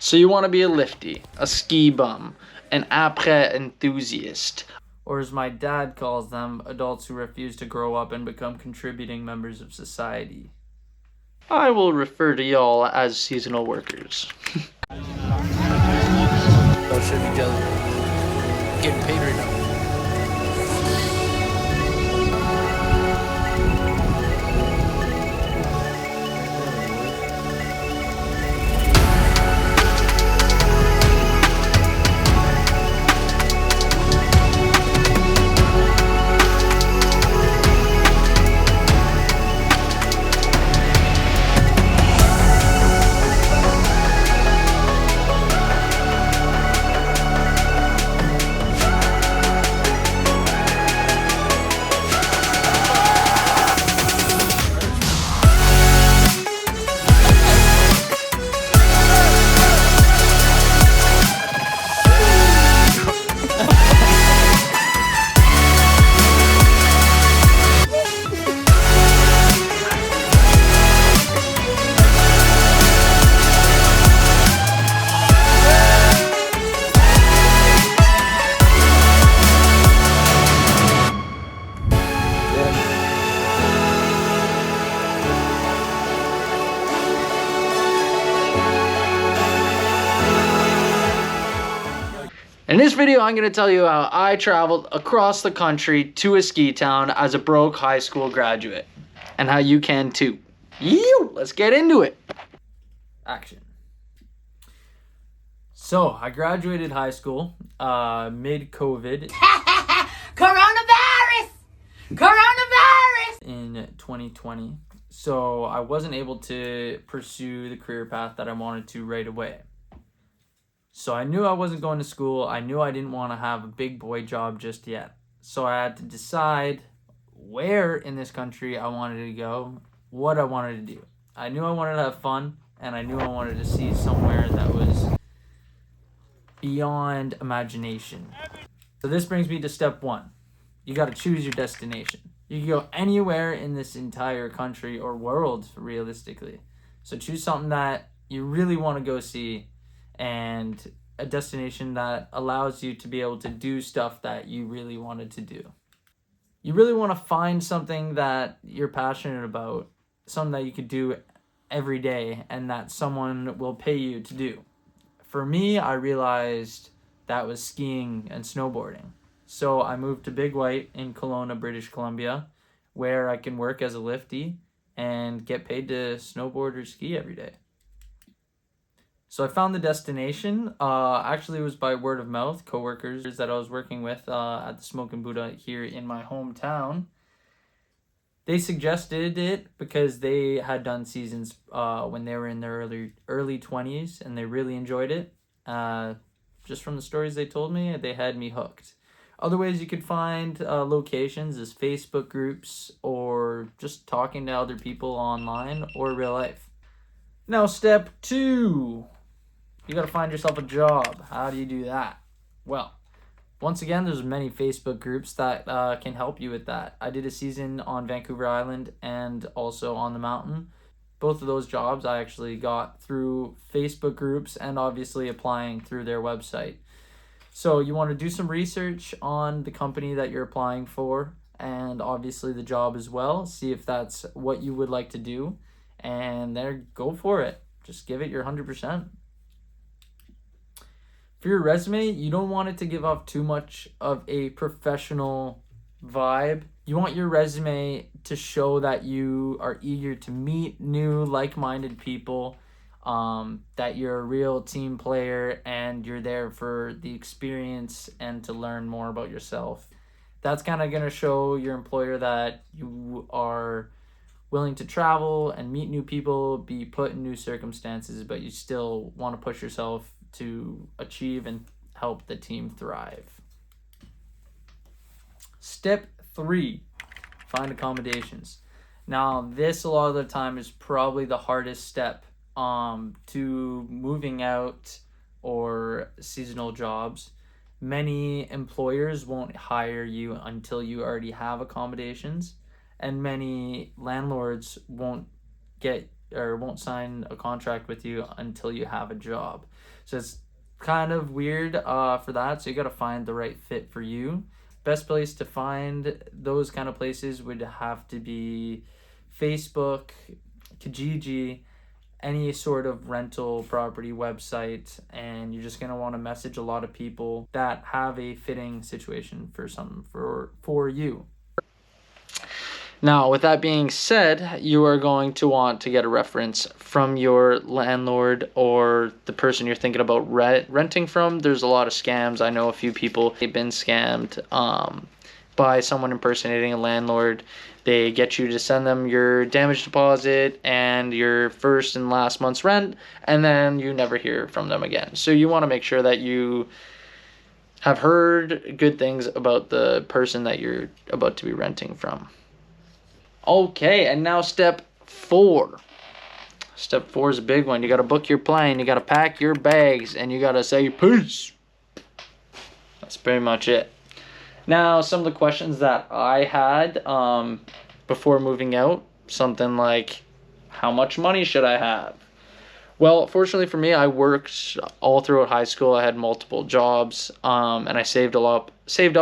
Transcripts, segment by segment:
So you want to be a lifty, a ski bum, an après enthusiast, or as my dad calls them, adults who refuse to grow up and become contributing members of society. I will refer to y'all as seasonal workers. Y'all should be getting paid right now. In this video, I'm going to tell you how I traveled across the country to a ski town as a broke high school graduate, and how you can too. Let's get into it. Action. So, I graduated high school mid-COVID. Coronavirus! In 2020. So, I wasn't able to pursue the career path that I wanted to right away. So I knew I wasn't going to school. I knew I didn't want to have a big boy job just yet. So I had to decide where in this country I wanted to go, what I wanted to do. I knew I wanted to have fun, and I knew I wanted to see somewhere that was beyond imagination. So this brings me to step one. You got to choose your destination. You can go anywhere in this entire country or world, realistically. So choose something that you really want to go see, and a destination that allows you to be able to do stuff that you really wanted to do. You really want to find something that you're passionate about, something that you could do every day and that someone will pay you to do. For me, I realized that was skiing and snowboarding. So I moved to Big White in Kelowna, British Columbia, where I can work as a lifty and get paid to snowboard or ski every day. So I found the destination. Actually, it was by word of mouth. Coworkers that I was working with at the Smokin' Buddha here in my hometown, they suggested it because they had done seasons when they were in their early 20s, and they really enjoyed it. Just from the stories they told me, they had me hooked. Other ways you could find locations is Facebook groups, or just talking to other people online, or real life. Now, step two. You got to find yourself a job. How do you do that? Well, once again, there's many Facebook groups that can help you with that. I did a season on Vancouver Island and also on the mountain. Both of those jobs I actually got through Facebook groups and obviously applying through their website. So you want to do some research on the company that you're applying for, and obviously the job as well. See if that's what you would like to do, and then go for it. Just give it your 100%. For your resume, you don't want it to give off too much of a professional vibe. You want your resume to show that you are eager to meet new like-minded people, that you're a real team player, and you're there for the experience and to learn more about yourself. That's kind of going to show your employer that you are willing to travel and meet new people, be put in new circumstances, but you still want to push yourself to achieve and help the team thrive. Step 3, find accommodations. Now, this a lot of the time is probably the hardest step to moving out or seasonal jobs. Many employers won't hire you until you already have accommodations, and many landlords won't get or won't sign a contract with you until you have a job. So it's kind of weird for that. So you got to find the right fit for you. Best place to find those kind of places would have to be Facebook, Kijiji, any sort of rental property website, and you're just going to want to message a lot of people that have a fitting situation for something for you. Now, with that being said, you are going to want to get a reference from your landlord or the person you're thinking about renting from. There's a lot of scams. I know a few people have been scammed by someone impersonating a landlord. They get you to send them your damage deposit and your first and last month's rent, and then you never hear from them again. So you want to make sure that you have heard good things about the person that you're about to be renting from. Okay, and now step 4. Step 4 is a big one. You got to book your plane, you got to pack your bags, and you got to say peace. That's pretty much it. Now, some of the questions that I had before moving out, something like, how much money should I have? Well, fortunately for me, I worked all throughout high school. I had multiple jobs, and I saved up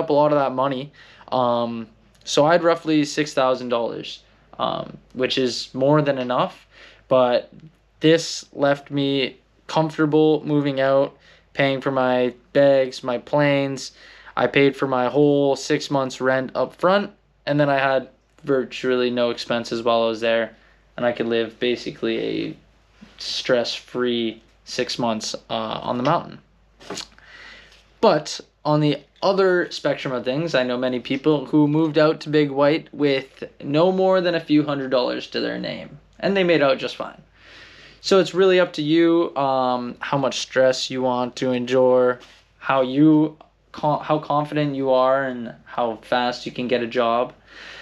a lot of that money. So I had roughly $6,000, which is more than enough, but this left me comfortable moving out, paying for my bags, my planes. I paid for my whole 6 months rent up front, and then I had virtually no expenses while I was there, and I could live basically a stress-free 6 months on the mountain. But on the other spectrum of things, I know many people who moved out to Big White with no more than a few $100s to their name, and they made out just fine. So it's really up to you how much stress you want to endure, how confident you are, and how fast you can get a job.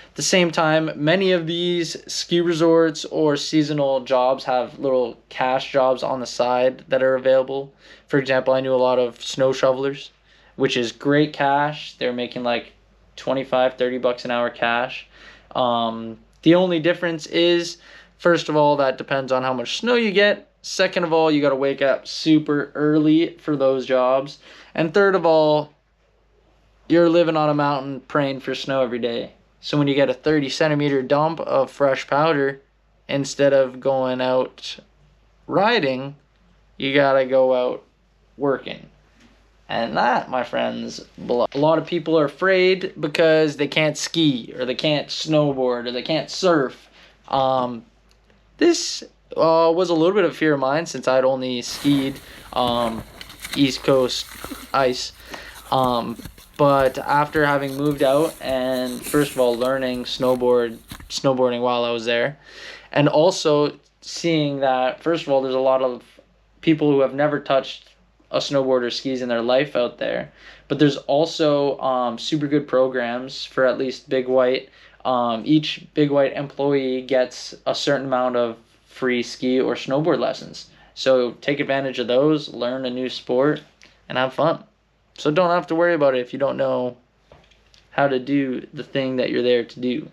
At the same time, many of these ski resorts or seasonal jobs have little cash jobs on the side that are available. For example, I knew a lot of snow shovelers, which is great cash. They're making like $25-30 an hour cash. The only difference is, first of all, that depends on how much snow you get. Second of all, you got to wake up super early for those jobs. And third of all, you're living on a mountain praying for snow every day. So when you get a 30-centimeter dump of fresh powder, instead of going out riding, you got to go out working. And that, my friends, a lot of people are afraid because they can't ski, or they can't snowboard, or they can't surf. This was a little bit of fear of mine since I'd only skied East Coast ice. But after having moved out and, first of all, learning snowboarding while I was there, and also seeing that, first of all, there's a lot of people who have never touched a snowboard or skis in their life out there, but there's also super good programs for at least Big White. Each Big White employee gets a certain amount of free ski or snowboard lessons. So take advantage of those, learn a new sport, and have fun. So don't have to worry about it if you don't know how to do the thing that you're there to do.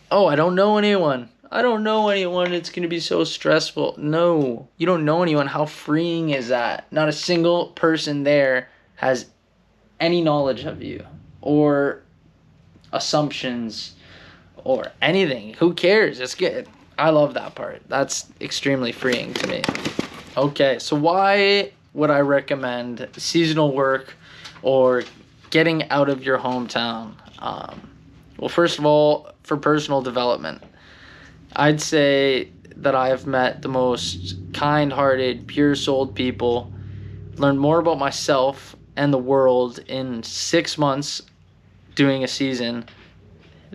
Oh, I don't know anyone. It's going to be so stressful. No, you don't know anyone. How freeing is that? Not a single person there has any knowledge of you or assumptions or anything. Who cares? It's good. I love that part. That's extremely freeing to me. Okay, so why would I recommend seasonal work or getting out of your hometown? Well, first of all, for personal development, I'd say that I have met the most kind-hearted, pure-souled people, learned more about myself and the world in 6 months doing a season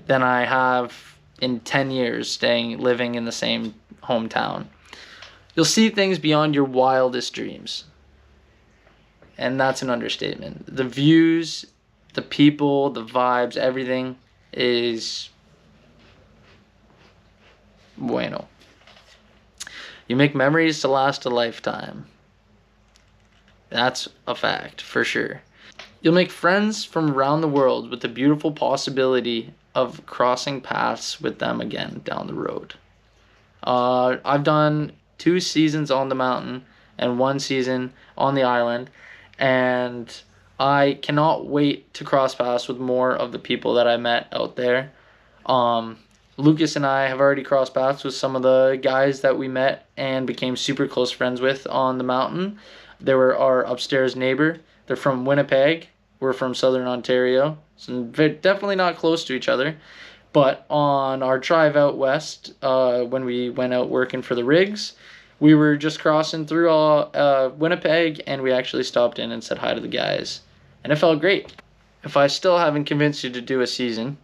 than I have in 10 years living in the same hometown. You'll see things beyond your wildest dreams. And that's an understatement. The views, the people, the vibes, everything is bueno. You make memories to last a lifetime. That's a fact, for sure. You'll make friends from around the world with the beautiful possibility of crossing paths with them again down the road. I've done 2 seasons on the mountain and 1 season on the island, and I cannot wait to cross paths with more of the people that I met out there. Um, Lucas and I have already crossed paths with some of the guys that we met and became super close friends with on the mountain. They were our upstairs neighbor. They're from Winnipeg. We're from Southern Ontario. So definitely not close to each other. But on our drive out west, when we went out working for the rigs, we were just crossing through Winnipeg, and we actually stopped in and said hi to the guys. And it felt great. If I still haven't convinced you to do a season,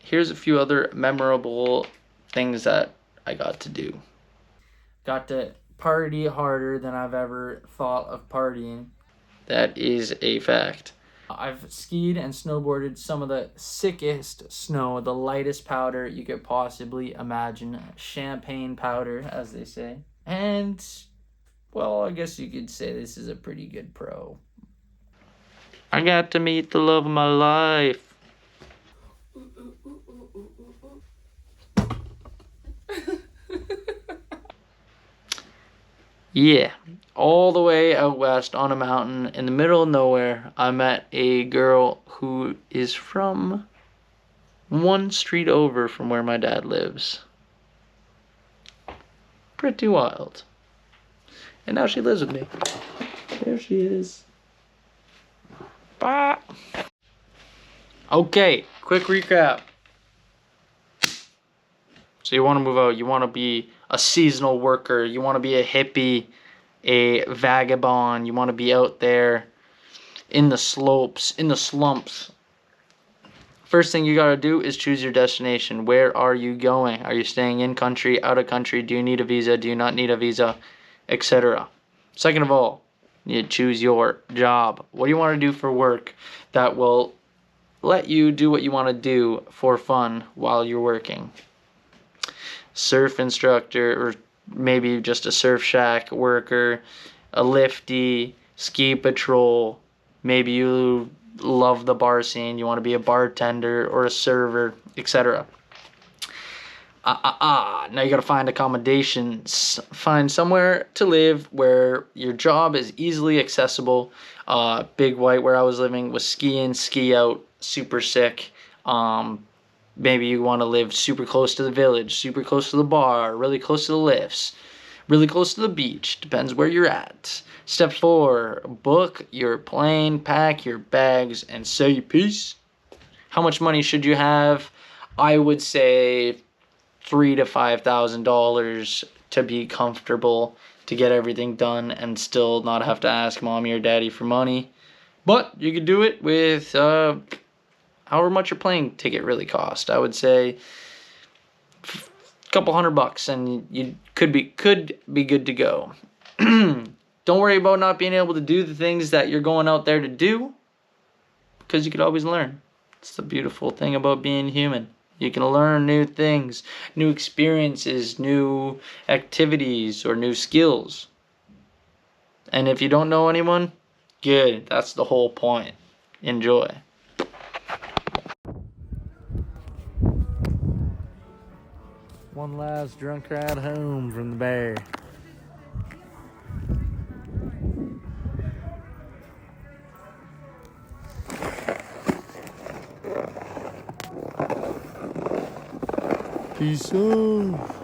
here's a few other memorable things that I got to do. Got to party harder than I've ever thought of partying. That is a fact. I've skied and snowboarded some of the sickest snow, the lightest powder you could possibly imagine. Champagne powder, as they say. And, well, I guess you could say this is a pretty good pro. I got to meet the love of my life. Yeah, all the way out west on a mountain in the middle of nowhere, I met a girl who is from 1 street over from where my dad lives. Pretty wild. And now she lives with me. There she is. Bye. Okay, quick recap. So you want to move out, you want to be a seasonal worker, you want to be a hippie, a vagabond, you want to be out there in the slopes, in the slumps. First thing you got to do is choose your destination. Where are you going? Are you staying in country, out of country? Do you need a visa? Do you not need a visa? Etc. Second of all, you choose your job. What do you want to do for work that will let you do what you want to do for fun while you're working? Surf instructor, or maybe just a surf shack worker, a lifty, ski patrol. Maybe you love the bar scene, you want to be a bartender or a server, etc. Now you got to find accommodations. Find somewhere to live where your job is easily accessible. Big White, where I was living, was ski in, ski out, super sick. Maybe you want to live super close to the village, super close to the bar, really close to the lifts, really close to the beach. Depends where you're at. Step 4, book your plane, pack your bags, and say your piece. How much money should you have? I would say $3,000 to $5,000 to be comfortable, to get everything done and still not have to ask mommy or daddy for money. But you could do it with however much your plane ticket really cost. I would say a couple $100 and you could be good to go. Don't worry about not being able to do the things that you're going out there to do, because you could always learn. It's the beautiful thing about being human. You can learn new things, new experiences, new activities, or new skills. And if you don't know anyone, good. That's the whole point. Enjoy. One last drunk ride home from the bear. Peace out.